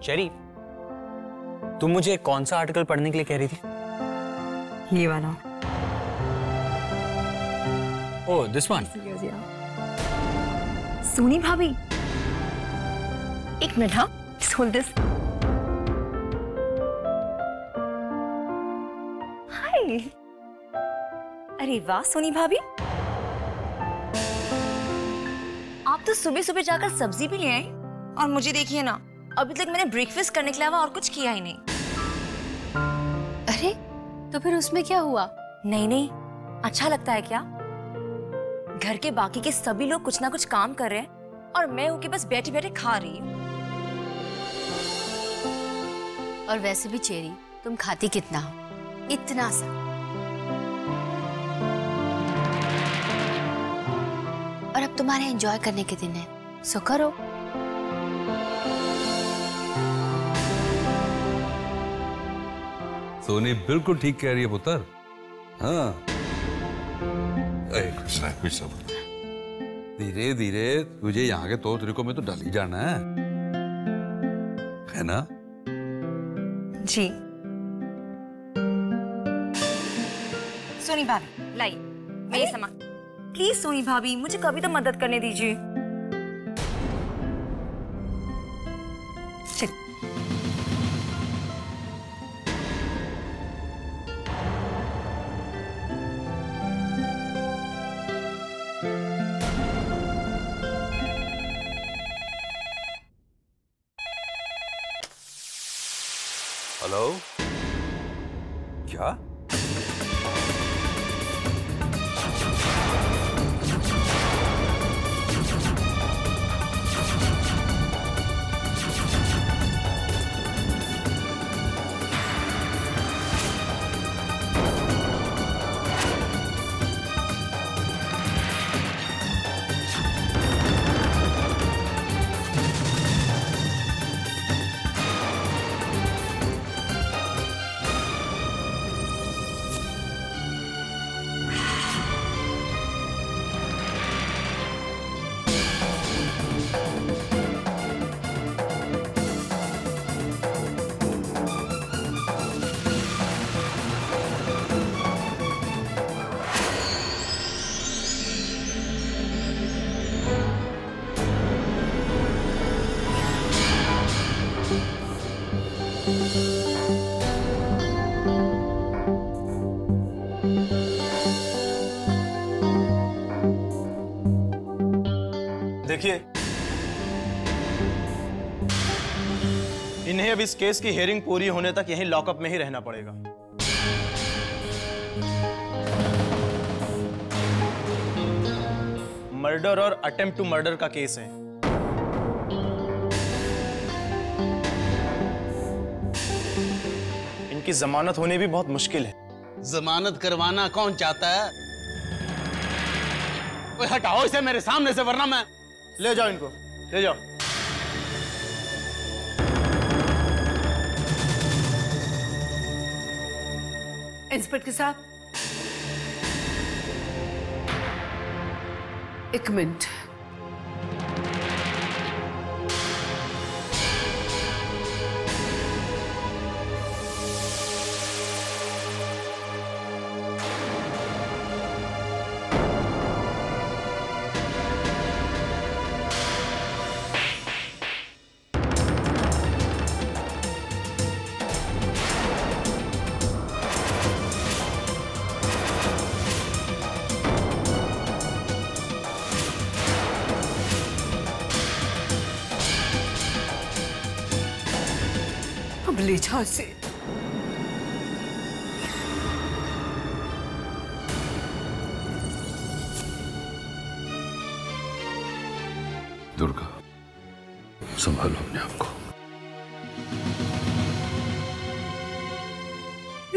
शेरी, तुम मुझे कौन सा आर्टिकल पढ़ने के लिए कह रही थी? ये वाला। ओह, दिस वन। सोनी भाभी, एक मिनट। हाँ, होल्ड दिस। हाय। अरे वाह सोनी भाभी, आप तो सुबह सुबह जाकर सब्जी भी ले आए और मुझे देखिए ना, अभी तक मैंने ब्रेकफास्ट करने के अलावा और कुछ किया ही नहीं। अरे तो फिर उसमें क्या हुआ? नहीं नहीं, अच्छा लगता है क्या? घर के बाकी के सभी लोग कुछ ना कुछ काम कर रहे हैं और मैं हूं कि बस बैठे बैठे खा रही हूँ। और वैसे भी चेरी, तुम खाती कितना हो? इतना सा। और अब तुम्हारे एंजॉय करने के दिन है, सो करो। सोनी बिल्कुल ठीक कह रही है पुत्र। हाँ, धीरे धीरे तुझे यहाँ के तौर तरीकों में तो ढल ही जाना है ना? जी। सोनी भाभी लाइए मेरे सामान। प्लीज सोनी भाभी, मुझे कभी तो मदद करने दीजिए। चल। हेलो, क्या? देखिए, इन्हें अब इस केस की हियरिंग पूरी होने तक यहीं लॉकअप में ही रहना पड़ेगा। मर्डर और अटेम्प्ट टू मर्डर का केस है। इनकी जमानत होनी भी बहुत मुश्किल है। जमानत करवाना कौन चाहता है? ओए हटाओ इसे मेरे सामने से, वरना मैं। ले जाओ इनको, ले जाओ। इंस्पेक्टर साहब, एक मिनट। अब ले जाओ इसे। दुर्गा, संभालो अपने आप को।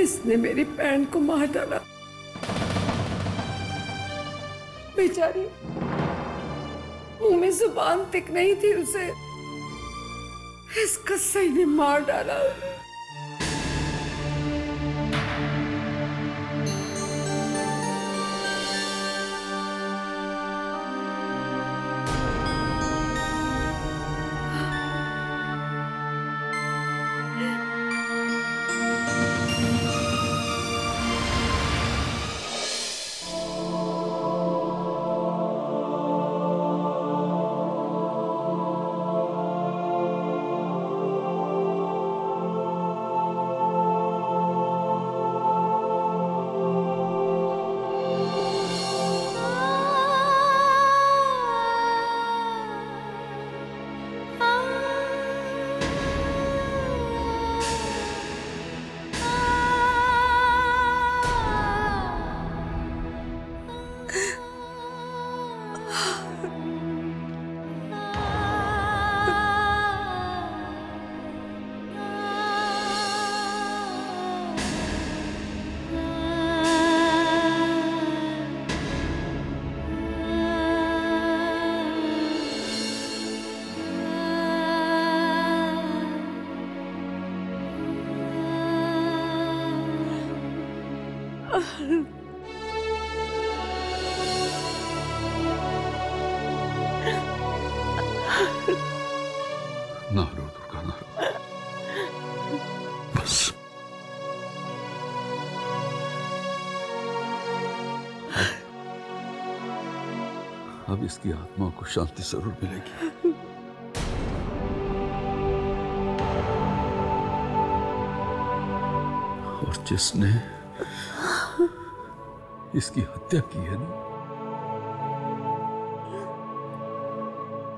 इसने मेरी बहन को मार डाला, बेचारी, मुंह में जुबान तक नहीं थी उसे। इसका सही ने मार डाला। ना रो दुर्गा, ना रो। बस अब इसकी आत्मा को शांति जरूर मिलेगी। और जिसने इसकी हत्या की है ना,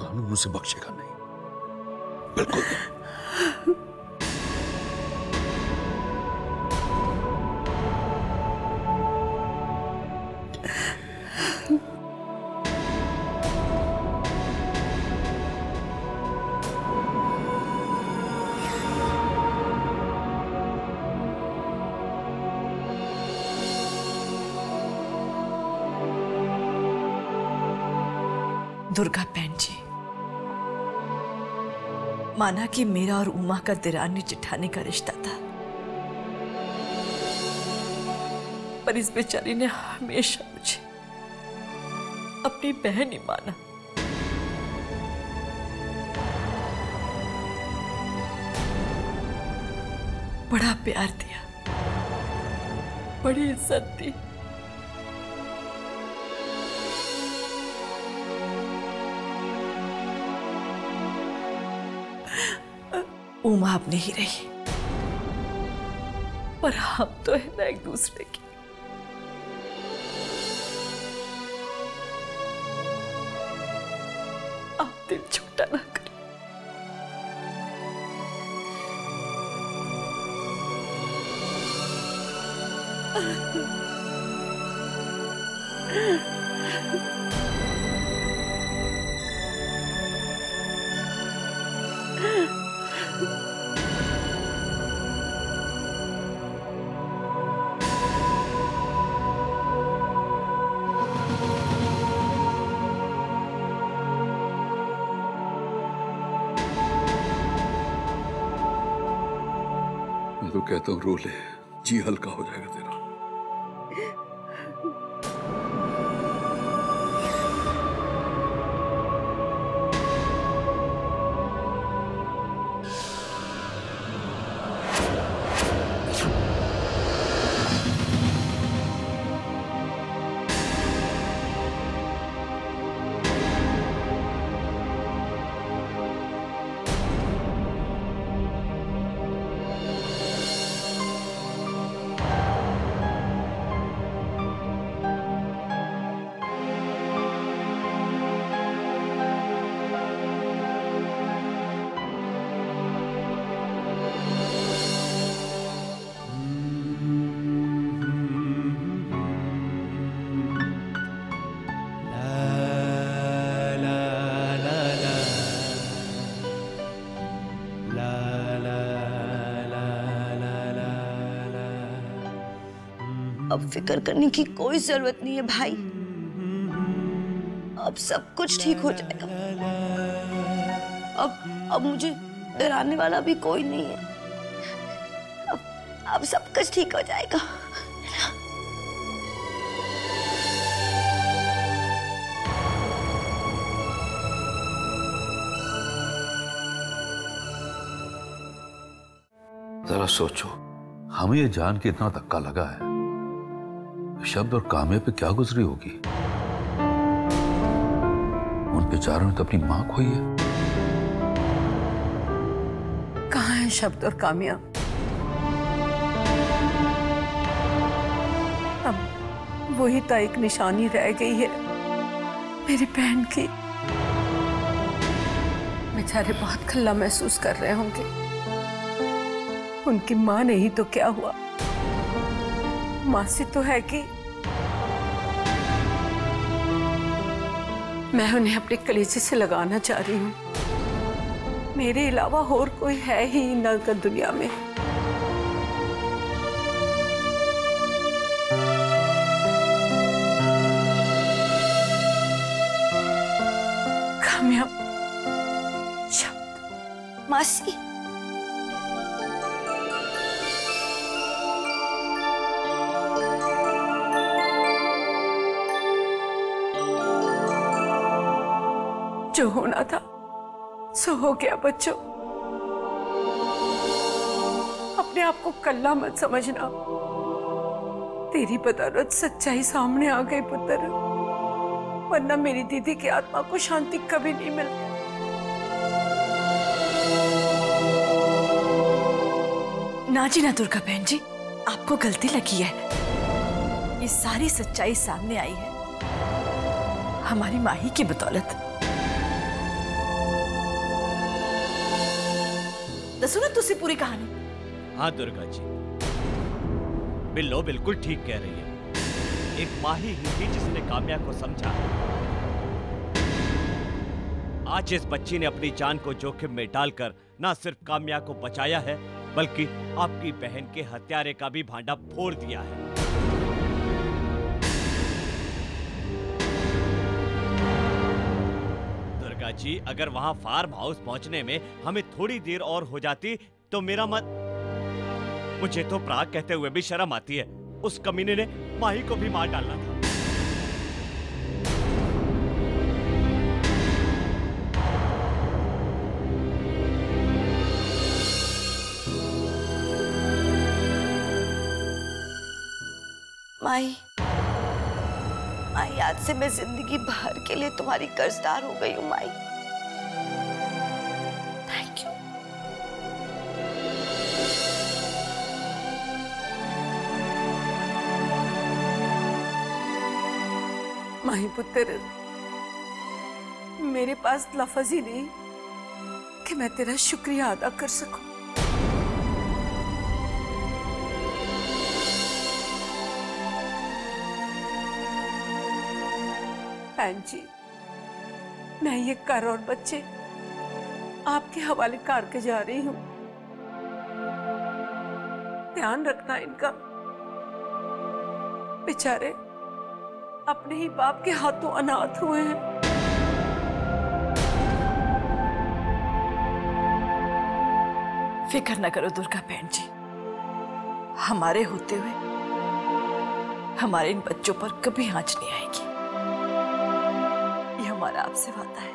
कानून उसे बख्शेगा नहीं, बिल्कुल नहीं। दुर्गा बहन जी, माना कि मेरा और उमा का दिरानी जिठानी का रिश्ता था, पर इस बेचारी ने हमेशा मुझे अपनी बहन ही माना। बड़ा प्यार दिया, बड़ी इज्जत दी। उमा अब नहीं रही, पर हम तो है ना एक दूसरे की। आप दिल छोटा ना करें। मैं तो कहता हूं रो ले, जी हल्का हो जाएगा तेरा। अब फिक्र करने की कोई जरूरत नहीं है भाई, अब सब कुछ ठीक हो जाएगा। अब मुझे डराने वाला भी कोई नहीं है। अब सब कुछ ठीक हो जाएगा। जरा सोचो, हमें ये जान के इतना धक्का लगा है, शब्द और कामे पे क्या गुजरी होगी। उन बेचारों ने तो अपनी मां खोई है। कहाँ है शब्द और कामिया? अब वही तो एक निशानी रह गई है मेरी बहन की। बेचारे बहुत खल्ला महसूस कर रहे होंगे। उनकी मां नहीं तो क्या हुआ, मासी तो है कि मैं उन्हें अपने कलेजे से लगाना चाह रही हूं। मेरे अलावा और कोई है ही न दुनिया में। कामयाब शब्द मासी, जो होना था सो हो गया बच्चों। अपने आप को कल्ला मत समझना। तेरी बदौलत सच्चाई सामने आ गई पुत्र, वरना मेरी दीदी की आत्मा को शांति कभी नहीं मिलती। ना जी ना दुर्गा बहन जी, आपको गलती लगी है। ये सारी सच्चाई सामने आई है हमारी माही की बदौलत। दसो ना तुसी पूरी कहानी। हाँ दुर्गा जी, बिल्लो बिल्कुल ठीक कह रही है। एक माही ही थी जिसने काम्या को समझा। आज इस बच्ची ने अपनी जान को जोखिम में डालकर न सिर्फ काम्या को बचाया है, बल्कि आपकी बहन के हत्यारे का भी भांडा फोड़ दिया है। दुर्गा जी, अगर वहां फार्म हाउस पहुंचने में हमें थोड़ी देर और हो जाती तो मेरा मत। मुझे तो प्राग कहते हुए भी शर्म आती है। उस कमीने ने माही को भी मार डालना था। माही, आज से मैं जिंदगी भर के लिए तुम्हारी कर्जदार हो गई हूँ माही। Thank you. माही पुत्र, मेरे पास लफ्ज़ ही नहीं कि मैं तेरा शुक्रिया अदा कर सकूं। बहन जी, मैं ये कर और बच्चे आपके हवाले करके जा रही हूं। ध्यान रखना इनका। बेचारे अपने ही बाप के हाथों अनाथ हुए हैं। फिक्र न करो दुर्गा बहन जी, हमारे होते हुए हमारे इन बच्चों पर कभी आंच नहीं आएगी। ये हमारा आपसे वादा है।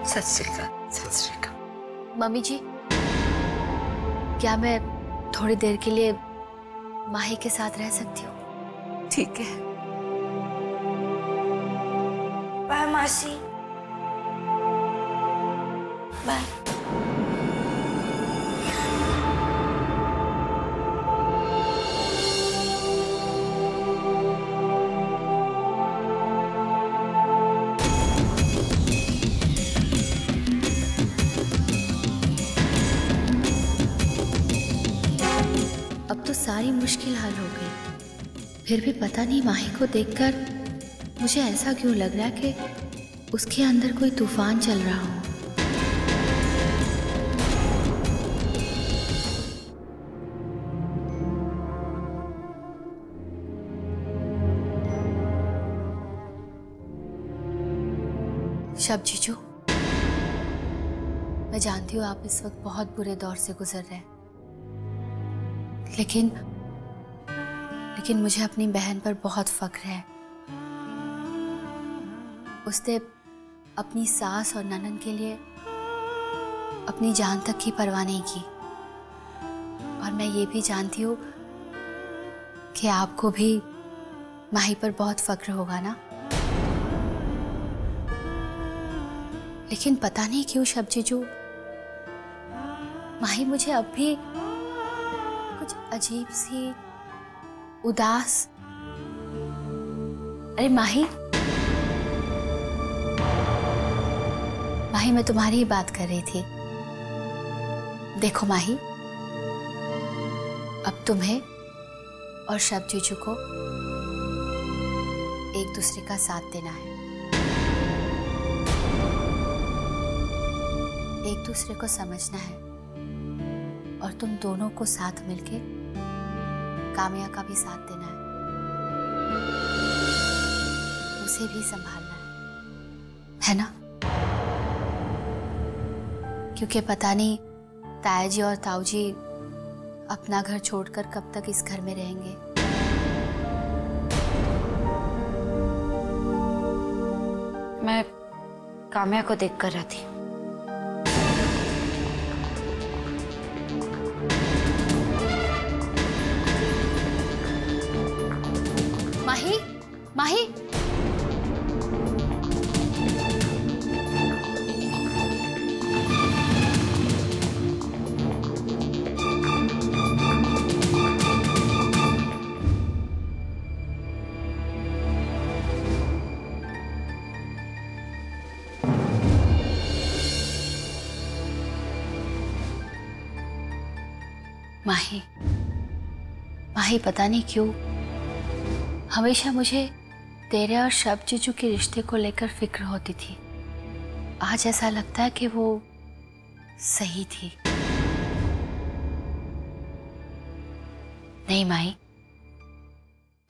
सत श्री अकाल। सत श्री अकाल। मम्मी जी, क्या मैं थोड़ी देर के लिए माही के साथ रह सकती हूँ? ठीक है। बाय मासी। बाय। अब तो सारी मुश्किल हल हो गई। फिर भी पता नहीं माही को देखकर मुझे ऐसा क्यों लग रहा है कि उसके अंदर कोई तूफान चल रहा हो। शब जीजू, मैं जानती हूँ आप इस वक्त बहुत बुरे दौर से गुजर रहे हैं, लेकिन मुझे अपनी बहन पर बहुत फख्र है। उसने अपनी सास और ननन के लिए अपनी जान तक की परवाह नहीं की। और मैं ये भी जानती हूँ कि आपको भी माही पर बहुत फख्र होगा ना। लेकिन पता नहीं क्यों शब जीजू, माही मुझे अब भी कुछ अजीब सी उदास। अरे माही, मैं तुम्हारी ही बात कर रही थी। देखो माही, अब तुम्हें और शब जीजू को एक दूसरे का साथ देना है, एक दूसरे को समझना है, और तुम दोनों को साथ मिलके काम्या का भी साथ देना है, उसे भी संभालना है ना? क्योंकि पता नहीं ताया जी और ताऊ जी अपना घर छोड़कर कब तक इस घर में रहेंगे। मैं काम्या को देख कर रहा थी। माही, माही, माही, माही, पता नहीं क्यों हमेशा मुझे तेरे और शब जीजू के रिश्ते को लेकर फिक्र होती थी। आज ऐसा लगता है कि वो सही थी। नहीं माही,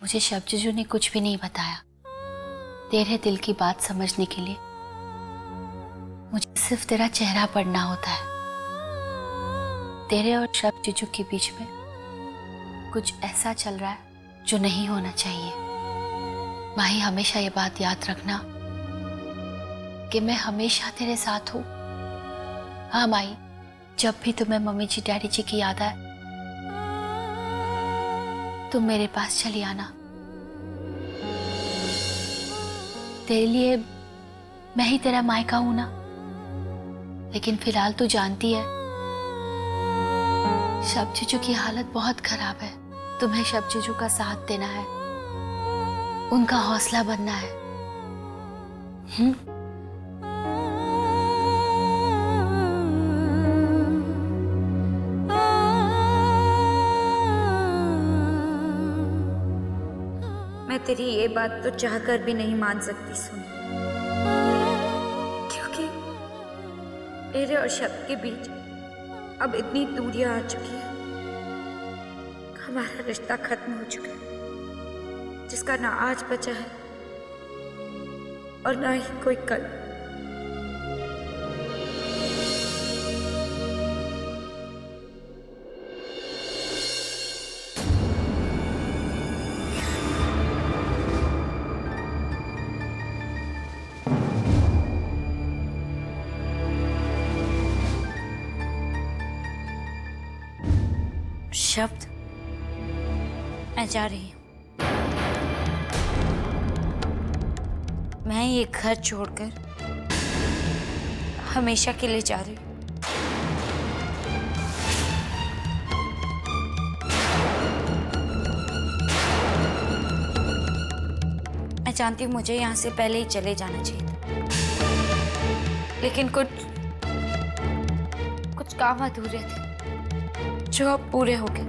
मुझे शब जीजू ने कुछ भी नहीं बताया। तेरे दिल की बात समझने के लिए मुझे सिर्फ तेरा चेहरा पढ़ना होता है। तेरे और शब जीजू के बीच में कुछ ऐसा चल रहा है जो नहीं होना चाहिए। माही, हमेशा ये बात याद रखना कि मैं हमेशा तेरे साथ हूं। हाँ माही, जब भी तुम्हें मम्मी जी डैडी जी की याद आए तुम मेरे पास चली आना। तेरे लिए मैं ही तेरा मायका हूं ना। लेकिन फिलहाल तू जानती है शब जीजू की हालत बहुत खराब है। तुम्हें शब जीजू का साथ देना है, उनका हौसला बनना है। मैं तेरी ये बात तो चाहकर भी नहीं मान सकती सुन, क्योंकि मेरे और शब के बीच अब इतनी दूरियां आ चुकी है। हमारा रिश्ता खत्म हो चुका है, जिसका ना आज बचा है और ना ही कोई कल। शब्द, मैं जा रही हूँ। मैं ये घर छोड़कर हमेशा के लिए जा रही हूँ। मैं जानती हूँ मुझे यहाँ से पहले ही चले जाना चाहिए था, लेकिन कुछ काम अधूरे थे जो अब पूरे हो गए।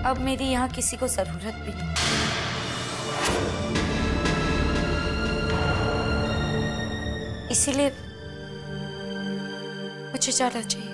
अब मेरी यहाँ किसी को जरूरत भी नहीं। इसीलिए मुझे जाना चाहिए।